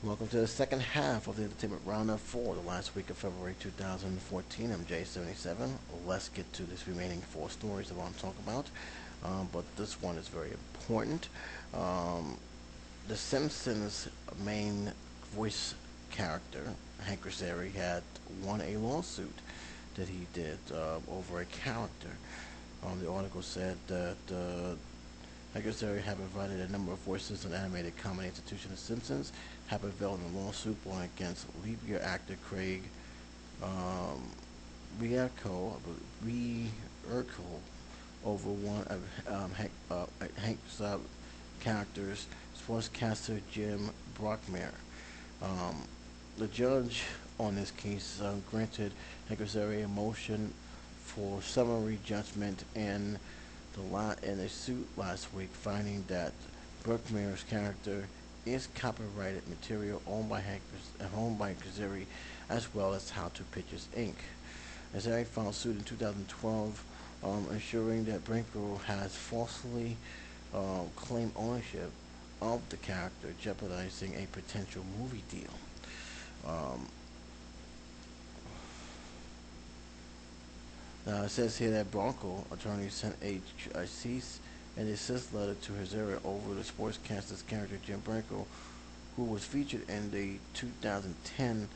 Welcome to the second half of the Entertainment Roundup for the last week of February 2014. I'm J77. Let's get to this remaining four stories I want to talk about. But this one is very important. Um, the Simpsons main voice character, Hank Azaria, had won a lawsuit that he did over a character. The article said that Hank Azaria have provided a number of voices on animated comedy institution The Simpsons, have prevailed in a lawsuit brought against leap year actor Craig um, Riacco, over one of Hank's characters, sportscaster Jim Brockmere. Um, the judge on this case granted Hank Azaria a motion for summary judgment in a suit last week, finding that Brockmere's character is copyrighted material owned by Kazari, as well as How to Pictures Inc. Kazari filed suit in 2012, ensuring that Brinko has falsely claimed ownership of the character, jeopardizing a potential movie deal. Um, Now it says here that Bronco attorney sent a cease and desist letter to Hazaria over the sportscaster's character Jim Bronco, who was featured in the 2010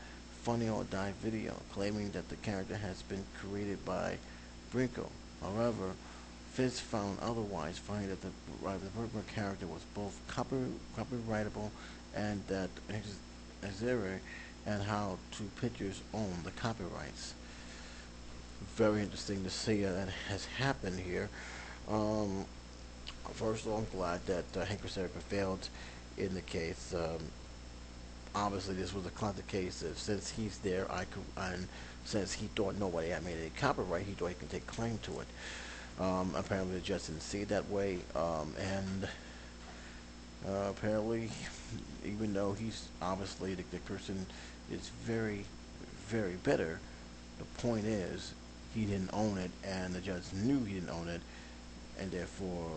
Funny or Die video, claiming that the character has been created by Brinko. However, Fitz found otherwise, finding that the Brinko character was both copyrightable and that Hazaria and How to Pictures owned the copyrights. Very interesting to see that has happened here. Um, First of all, I'm glad that Hank Azaria failed in the case. Obviously, this was a classic case. Since he's there, and since he thought nobody had made a copyright, he thought he could take claim to it. Apparently, the judge didn't see it that way, and apparently, even though he's obviously the person is very, very bitter, the point is he didn't own it, and the judge knew he didn't own it, and therefore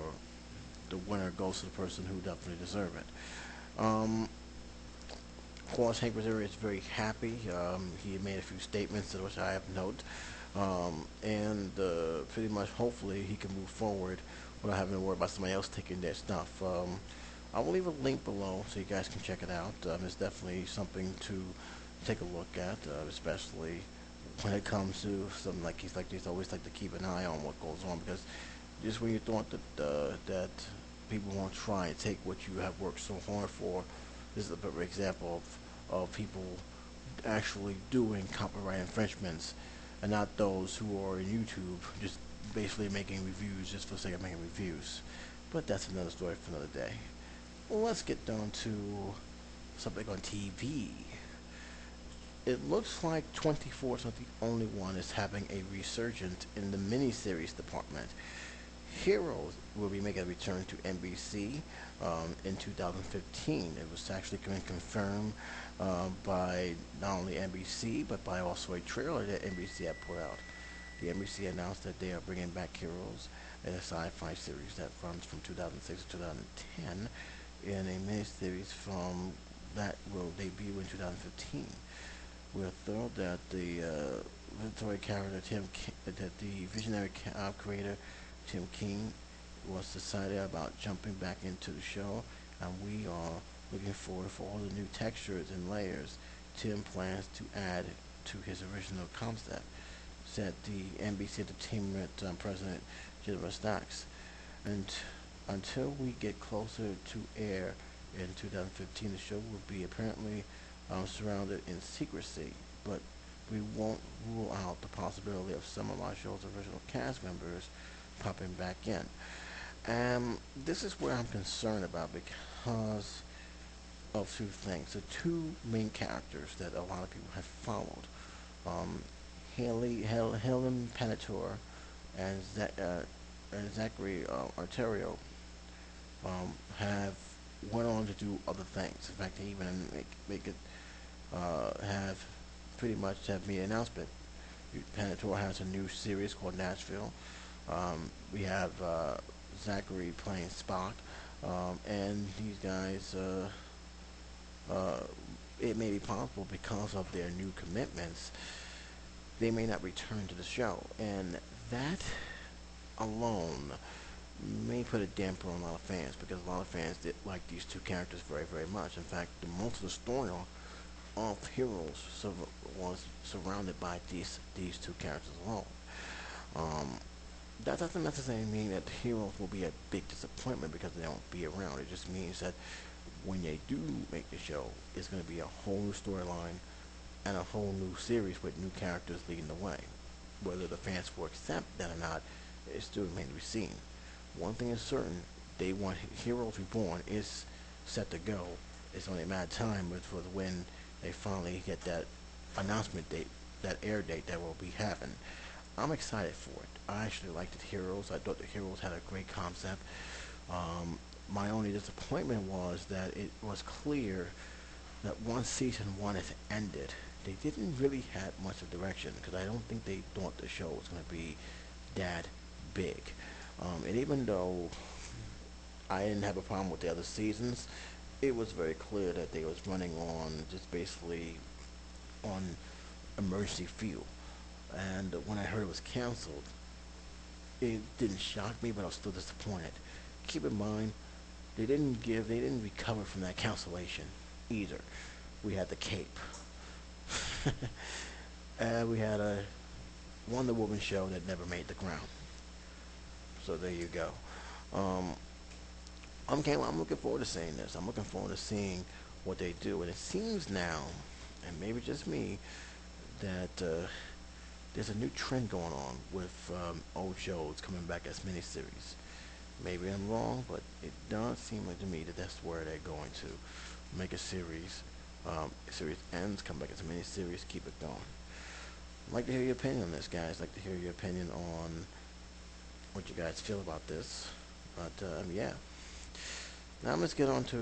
the winner goes to the person who definitely deserved it. Of course, Hank Azaria is very happy. He made a few statements which I have note, and pretty much hopefully he can move forward without having to worry about somebody else taking their stuff. I will leave a link below so you guys can check it out. It's definitely something to take a look at, especially when it comes to something like he's always like to keep an eye on what goes on, because just when you thought that people won't try and take what you have worked so hard for, this is a perfect example of people actually doing copyright infringements, and not those who are in YouTube just basically making reviews just for the sake of making reviews. But that's another story for another day. Well, let's get down to something on TV. It looks like 24 is not the only one that's having a resurgence in the miniseries department. Heroes will be making a return to NBC in 2015. It was actually confirmed by not only NBC but by also a trailer that NBC had put out. The NBC announced that they are bringing back Heroes, a sci-fi series that runs from 2006 to 2010, in a miniseries from that will debut in 2015. We're thrilled that the visionary creator Tim King was decided about jumping back into the show, and we are looking forward for all the new textures and layers Tim plans to add to his original concept, said the NBC Entertainment president Jennifer Stacks. And until we get closer to air in 2015, the show will be apparently surrounded in secrecy, but we won't rule out the possibility of some of our show's original cast members popping back in. And this is where I'm concerned about, because of two things. The two main characters that a lot of people have followed, um, Helen Panettiere and, and Zachary Arterio, have went on to do other things. In fact, they even make it have pretty much have made an announcement. Panettiere has a new series called Nashville. We have Zachary playing Spock, and these guys uh, it may be possible because of their new commitments, they may not return to the show. And that alone may put a damper on a lot of fans because a lot of fans did like these two characters very, very much. In fact, most of the story of Heroes was surrounded by these two characters alone. Um, that doesn't necessarily mean that the Heroes will be a big disappointment because they won't be around. It just means that when they do make the show, it's going to be a whole new storyline and a whole new series with new characters leading the way. Whether the fans will accept that or not, it still remains to be seen. One thing is certain, they want Heroes Reborn is set to go. It's only a matter of time for when they finally get that announcement date, that air date that will be having. I'm excited for it. I actually liked the Heroes. I thought the Heroes had a great concept. My only disappointment was that it was clear that once season one has ended, they didn't really have much of direction because I don't think they thought the show was going to be that big. And even though I didn't have a problem with the other seasons, it was very clear that they was running on just basically on emergency fuel. And when I heard it was canceled, it didn't shock me, but I was still disappointed. Keep in mind, they didn't recover from that cancellation either. We had the Cape. And we had a Wonder Woman show that never made the ground. So there you go. Um, I'm looking forward to seeing this. I'm looking forward to seeing what they do. And it seems now, and maybe just me, that there's a new trend going on with old shows coming back as miniseries. Maybe I'm wrong, but it does seem like to me that that's where they're going to make a series. Series ends, come back as a miniseries, keep it going. I'd like to hear your opinion on this, guys. I'd like to hear your opinion on what you guys feel about this. But yeah. Now let's get on to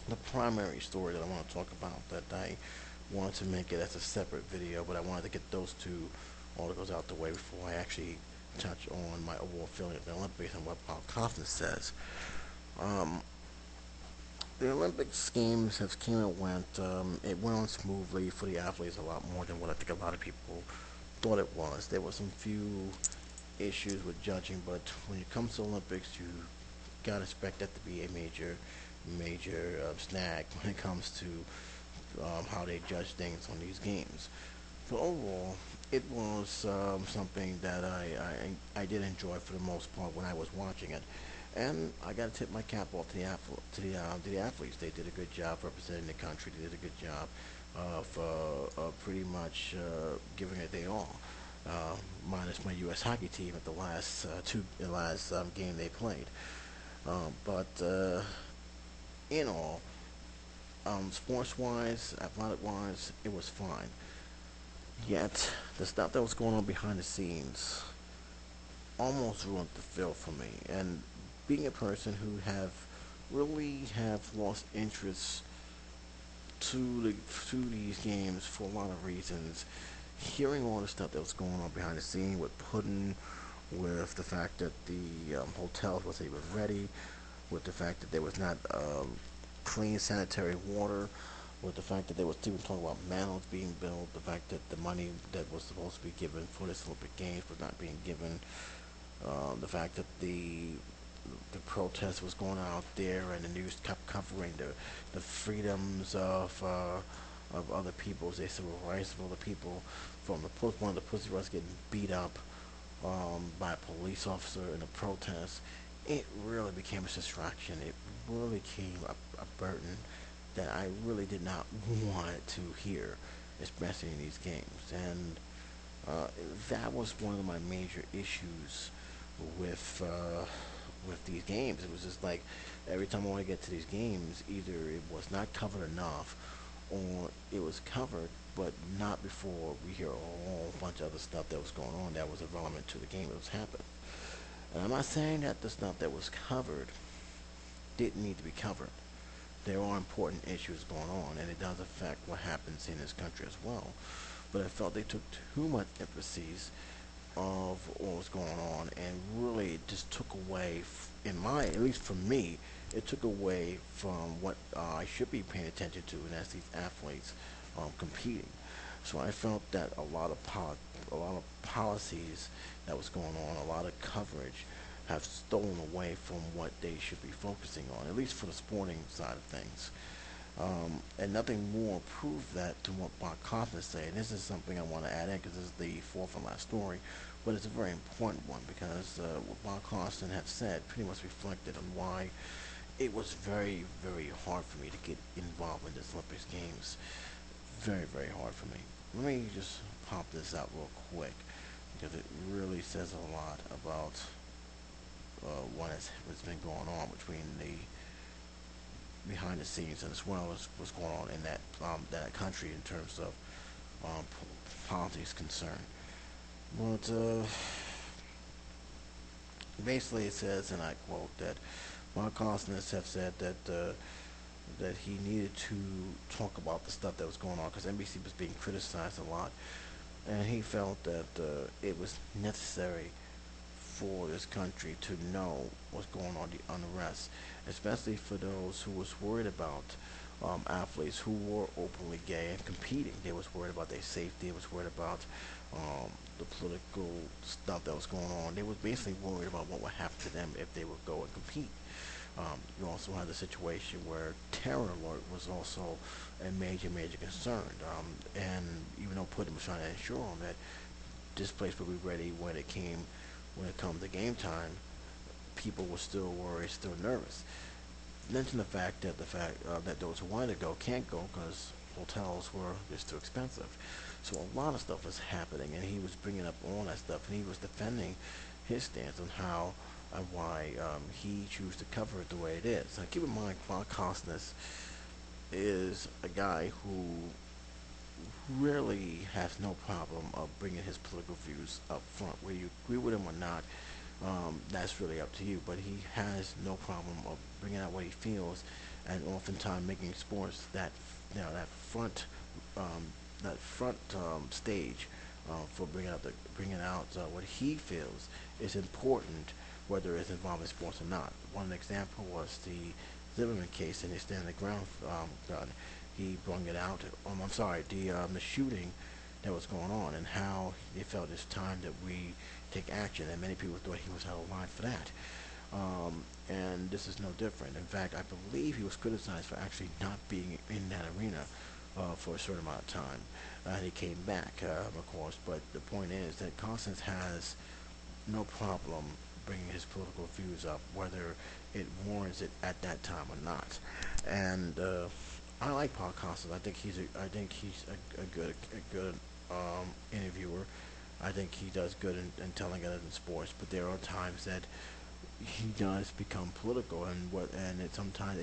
the primary story that I want to talk about. That I wanted to make it as a separate video, but I wanted to get those two articles out the way before I actually touch on my overall feeling of the Olympics and what Paul Kaufman says. Um, the Olympics games have came and went. It went on smoothly for the athletes a lot more than what I think a lot of people thought it was. There were some few issues with judging, but when it comes to Olympics, you gotta expect that to be a major snag when it comes to how they judge things on these games. So overall, it was something that I did enjoy for the most part when I was watching it, and I got to tip my cap off to the athletes. They did a good job representing the country. They did a good job of pretty much giving it their all. Minus my U.S. hockey team at the last game they played. But in all, sports-wise, athletic-wise, it was fine. Yet, the stuff that was going on behind the scenes almost ruined the film for me. And being a person who have lost interest to these games for a lot of reasons, hearing all the stuff that was going on behind the scene with Putin, with the fact that the hotels wasn't even ready, with the fact that there was not clean sanitary water, with the fact that they were still talking about manholes being built, the fact that the money that was supposed to be given for this Olympic Games was not being given, the fact that the protest was going on out there and the news kept covering the freedoms of other peoples, their civil rights of other people, from one of the pussy rats getting beat up by a police officer in a protest. It really became a distraction. It really became a burden that I really did not want to hear, especially in these games. And that was one of my major issues with these games. It was just like every time I want to get to these games, either it was not covered enough, or it was covered, but not before we hear a whole bunch of other stuff that was going on that was irrelevant to the game that was happening. And I'm not saying that the stuff that was covered didn't need to be covered. There are important issues going on, and it does affect what happens in this country as well. But I felt they took too much emphasis of what was going on, and really just took away, at least for me, it took away from what I should be paying attention to, and that's these athletes competing. So I felt that a lot of policies that was going on, a lot of coverage, have stolen away from what they should be focusing on, at least for the sporting side of things. And nothing more proved that to what Bob Kaufman said. And this is something I want to add in because this is the fourth and last story, but it's a very important one because what Bob Kaufman had said pretty much reflected on why it was very, very hard for me to get involved in this Olympics Games. Very, very hard for me. Let me just pop this out real quick because it really says a lot about what's been going on between the behind the scenes and as well as what's going on in that country in terms of politics concerned. But basically, it says, and I quote, that Mark Costner have said that he needed to talk about the stuff that was going on because NBC was being criticized a lot, and he felt that it was necessary for this country to know what's going on, the unrest, especially for those who was worried about athletes who were openly gay and competing. They was worried about their safety. They was worried about the political stuff that was going on. They was basically worried about what would happen to them if they would go and compete. You also had the situation where terror alert was also a major, major concern. And even though Putin was trying to ensure them that this place would be ready when it comes to game time, people were still worried, still nervous. Mention that those who wanted to go can't go because hotels were just too expensive. So a lot of stuff was happening, and he was bringing up all that stuff, and he was defending his stance on how and why he chose to cover it the way it is. Now, keep in mind, Clark Costness is a guy who really has no problem of bringing his political views up front. Whether you agree with him or not, that's really up to you. But he has no problem of bringing out what he feels, and oftentimes making sports that front stage for bringing out what he feels is important, whether it's involving sports or not. One example was the Zimmerman case in the stand the ground gun. He brought it out. I'm sorry, the shooting that was going on, and how they felt it's time that we take action, and many people thought he was out of line for that. And this is no different. In fact, I believe he was criticized for actually not being in that arena for a certain amount of time. And he came back, of course, but the point is that Constance has no problem bringing his political views up, whether it warrants it at that time or not. And I like Paul Constance. I think he's a good interviewer. I think he does good in telling it in sports, but there are times that he does become political, and sometimes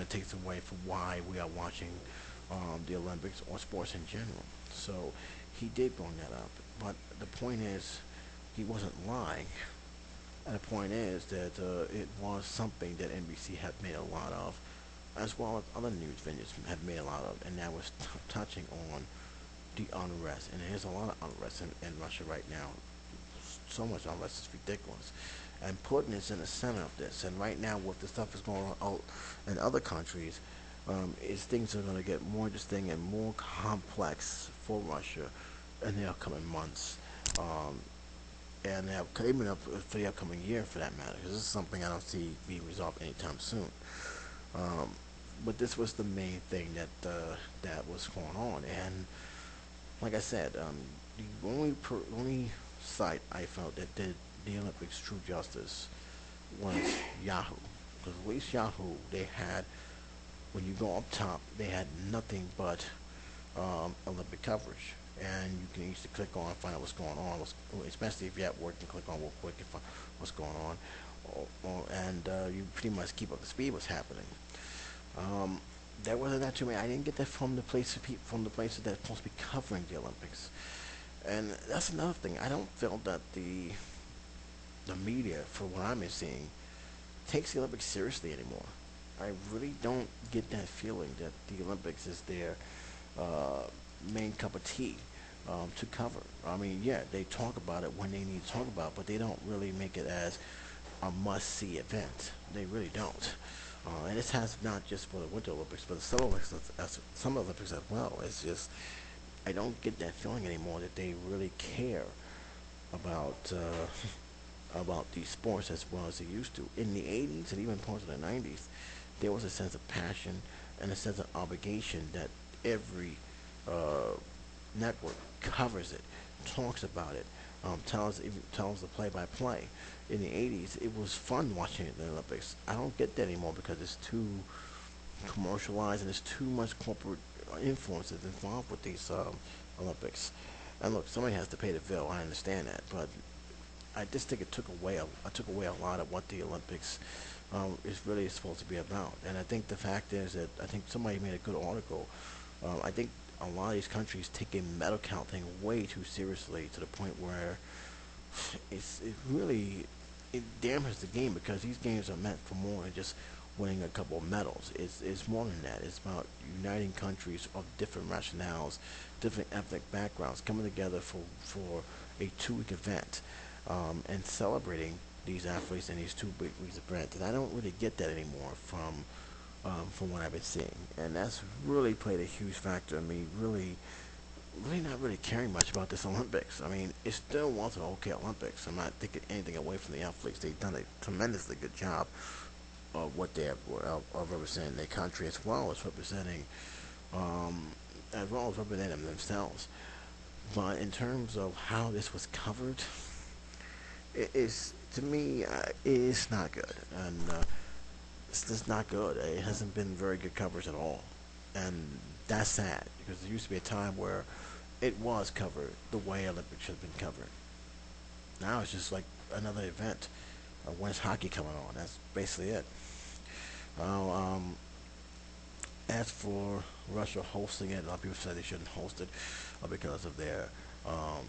takes away from why we are watching the Olympics or sports in general. So he did bring that up, but the point is he wasn't lying, and the point is that it was something that NBC had made a lot of, as well as other news venues have made a lot of, and that was touching on the unrest. And there's a lot of unrest in Russia right now. So much unrest, it's ridiculous. And Putin is in the center of this. And right now, with the stuff that's going on out in other countries, things are going to get more interesting and more complex for Russia in the upcoming months. And even up for the upcoming year, for that matter, because this is something I don't see being resolved anytime soon. But this was the main thing that was going on, and like I said, the only site I felt that did the Olympics true justice was Yahoo, because at least Yahoo, they had, when you go up top, they had nothing but Olympic coverage, and you can easily click on and find out what's going on, especially if you're at work, you click on real quick and find what's going on, and you pretty much keep up to speed what's happening. There wasn't that too many. I didn't get that from the places that are supposed to be covering the Olympics, and that's another thing. I don't feel that the media, for what I'm seeing, takes the Olympics seriously anymore. I really don't get that feeling that the Olympics is their main cup of tea to cover. I mean, yeah, they talk about it when they need to talk about it, but they don't really make it as a must-see event. They really don't. And this has not just for the Winter Olympics, but the Summer Olympics, Summer Olympics as well. It's just I don't get that feeling anymore that they really care about about these sports as well as they used to. In the 80s and even parts of the 90s, there was a sense of passion and a sense of obligation that every uh, network covers it, talks about it, tells the play-by-play. In the 80s, it was fun watching the Olympics. I don't get that anymore because it's too commercialized and there's too much corporate influences involved with these Olympics. And look, somebody has to pay the bill. I understand that, but I just think I took away a lot of what the Olympics is really supposed to be about. And I think the fact is that I think somebody made a good article. I think a lot of these countries take a medal count thing way too seriously to the point where it really it damages the game because these games are meant for more than just winning a couple of medals. It's more than that. It's about uniting countries of different rationales, different ethnic backgrounds, coming together for a 2 week event and celebrating these athletes in these 2 weeks events. And I don't really get that anymore from what I've been seeing, and that's really played a huge factor in me really not really caring much about this Olympics. I mean, it still was an okay Olympics. I'm not taking anything away from the athletes. They've done a tremendously good job of what they have of representing their country as well as representing them themselves. But in terms of how this was covered, it is to me it is not good, and it's just not good. It hasn't been very good coverage at all, and that's sad because there used to be a time where it was covered the way Olympics should have been covered. Now it's just like another event. When's hockey coming on? That's basically it. Now, as for Russia hosting it, a lot of people said they shouldn't host it because of um,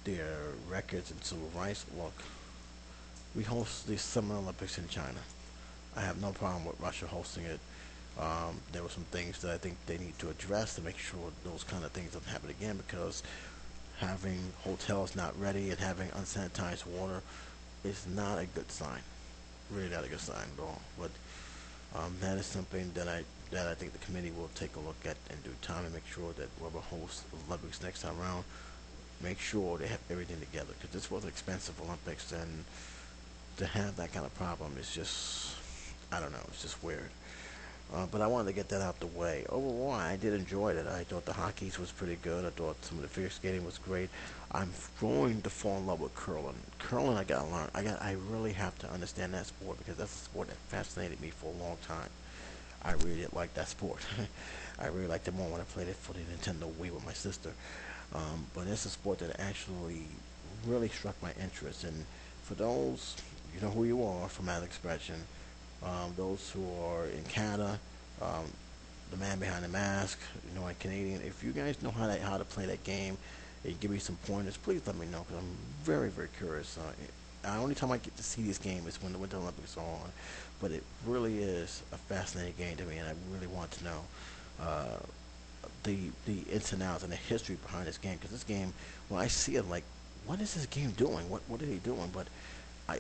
their records and civil rights. Look, we host the Summer Olympics in China. I have no problem with Russia hosting it. There were some things that I think they need to address to make sure those kind of things don't happen again because having hotels not ready and having unsanitized water is not a good sign. Really not a good sign at all. But that is something that I think the committee will take a look at in due time and make sure that whoever hosts the Olympics next time around make sure they have everything together because this was an expensive Olympics and to have that kind of problem is just I don't know, it's just weird. But I wanted to get that out the way. Overall, I did enjoy it. I thought the hockey was pretty good. I thought some of the figure skating was great. I'm going to fall in love with curling. Curling, I gotta learn. I really have to understand that sport because that's a sport that fascinated me for a long time. I really did like that sport. I really liked it more when I played it for the Nintendo Wii with my sister. But it's a sport that actually really struck my interest. And for those, you know who you are from that expression. Those who are in Canada, um, the man behind the mask, a Canadian. If you guys know how to play that game, and give me some pointers, please let me know because I'm very very curious. The only time I get to see this game is when the Winter Olympics are on, but it really is a fascinating game to me, and I really want to know uh, the ins and outs and the history behind this game. Because this game, when I see it, like, what is this game doing? What are they doing? But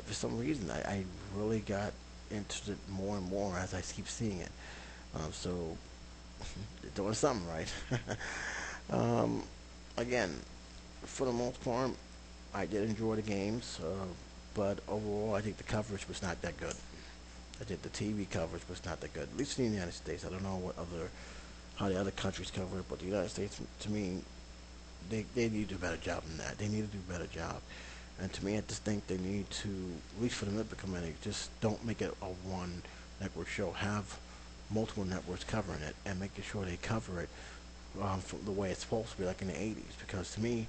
for some reason, I really got interested more and more as I keep seeing it. So they're doing something right. um, Again, for the most part, I did enjoy the games, but overall, I think the coverage was not that good. I think the TV coverage was not that good, at least in the United States. I don't know how the other countries cover it, but the United States, to me, they need to do a better job than that. They need to do a better job. And to me, I just think they need to, at least for the Olympic Committee, just don't make it a one network show. Have multiple networks covering it and making sure they cover it from the way it's supposed to be, like in the 80s. Because to me,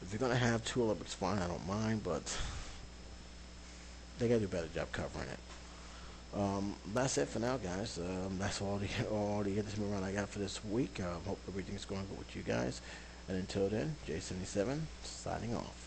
if you're going to have 2 Olympics, fine, I don't mind, but they got to do a better job covering it. That's it for now, guys. That's all the entertainment run I got for this week. Hope everything's going good with you guys. And until then, J77 signing off.